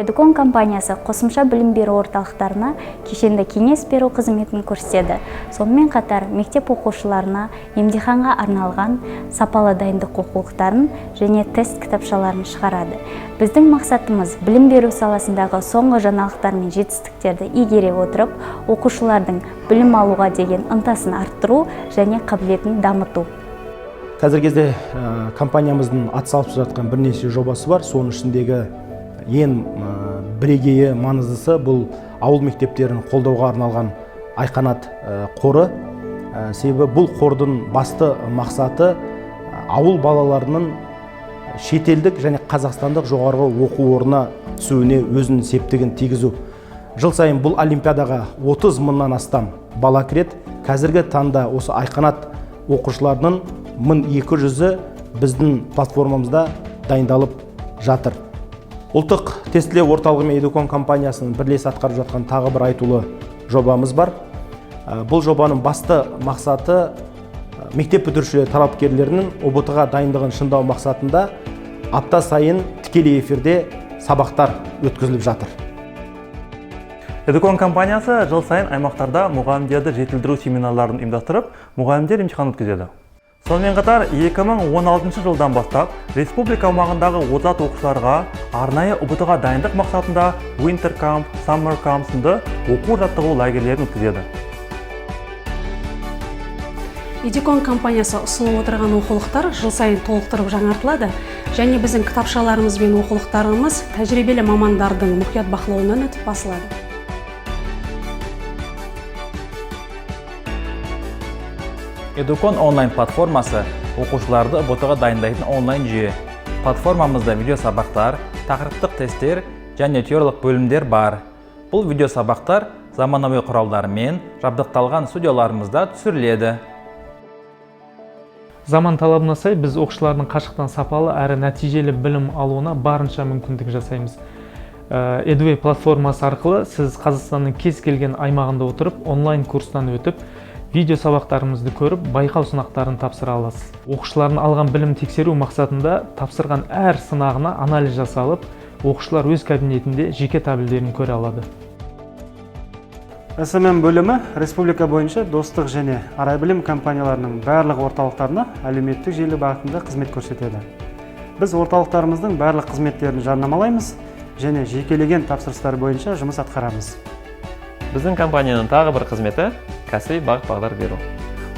Эдукон компаниясы қосымша білім беру орталықтарына кешенді кеңес беру қызметін көрсетеді. Сонымен қатар мектеп оқушыларына емтиханға арналған сапалы дайындық оқулықтарын және тест кітапшаларын шығарады. Біздің мақсатымыз білім беру саласындағы соңғы жаңалықтар мен жетістіктерді игере отырып, оқушылардың білім алуға деген ынтасын арттыру және қабілетін дамыту. Қазіргі кезде компаниямыздың атсалысып жатқан бірнеше жобасы бар. Соның ішіндегі ең бірегейі маңыздысы бұл ауыл мектептерін қолдауға арналған Айқанат қоры. Себебі бұл қордың басты мақсаты ауыл балаларының шетелдік және қазақстандық жоғарғы оқу орнына түсуіне өзінің септігін тигізу. Жыл сайын бұл олимпиадаға 30 мыңнан астам бала кіреді. Қазіргі таңда осы Айқанат оқушыларының 1200-і біздің платформамызда дайындалып жатыр. Ұлттық тестілеу орталығы мен Эдукон компаниясының бірлесе атқарып жатқан тағы бір айтулы жобамыз бар. Бұл жобаның басты мақсаты мектеп бітіруші талапкерлерінің ұбт-ға дайындығын шыңдау мақсатында апта сайын тікелей эфирде сабақтар өткізіліп жатыр. Эдукон компаниясы жыл сайын аймақтарда мұғалімдерді жетілдіру семинарларын ұйымдастырып, мұғалімдер емтихан өткізеді. Сонымен қатар 2016 жылдан бастап республика аумағындағы озат оқушыларға арнайы ұбт-ға дайындық мақсатында Winter Camp, Summer Camp сынды оқу жаттығу лагерлерін өткізеді. Эдукон компаниясы ұсынып отырған оқулықтар жыл сайын толықтырып жаңартылады, және біздің кітапшаларымыз бен оқулықтарымыз тәжірибелі мамандардың мұқият бақылауынан өтіп басылады. Эдукон онлайн платформасы оқушыларды ұбт-ға дайындайтын онлайн жүйе. Платформамызда видео сабақтар, тақырыптық тесттер және теориялық бөлімдер бар. Бұл видео сабақтар заманауи құралдармен жабдықталған студияларымызда түсіріледі. Заман талабына сай біз оқушылардың қашықтан сапалы әрі нәтижелі білім алуына барынша мүмкіндік жасаймыз. Edway платформасы арқылы сіз Қазақстанның кез келген аймағында отырып, онлайн курстан өтіп, видео сабақтарымызды көріп, байқау сынақтарын тапсыра аласыз. Оқушылардың алған білім тексеру мақсатында тапсырған әр сынағына анализ жасалып, оқушылар өз кабинетінде жеке таблдерін көре алады. СММ бөлімі республика бойынша достық және арай білім компанияларының барлық орталықтарына әлеуметтік желі бағытында қызмет көрсетеді. Біз орталықтарымыздың барлық қызметтерін жарнамалаймыз және жекелеген тапсырыстар бойынша жұмыс атқарамыз. Біздің компанияның тағы бір қызметі кәсіби бағыт-бағдар беру.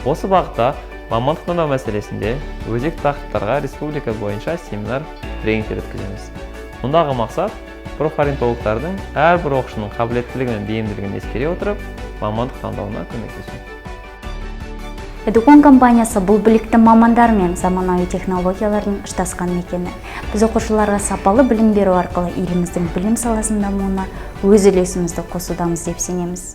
Осы бағытта мамандық таңдау мәселесінде өзекті тақырыптарға республика бойынша семинар, тренингтер өткіземіз. Мұндағы мақсат профориентологтардың әрбір оқушының қабілеттілігі мен бейімділігін ескере отырып, мамандық таңдауына көмектесу. Эдукон компаниясы бұл білікті мамандар мен заманауи технологиялардың ұштасқан мекені. Біз оқушыларға сапалы білім беру арқылы еліміздің білім саласының дамуына өз үлесімізді қосудамыз деп сенеміз.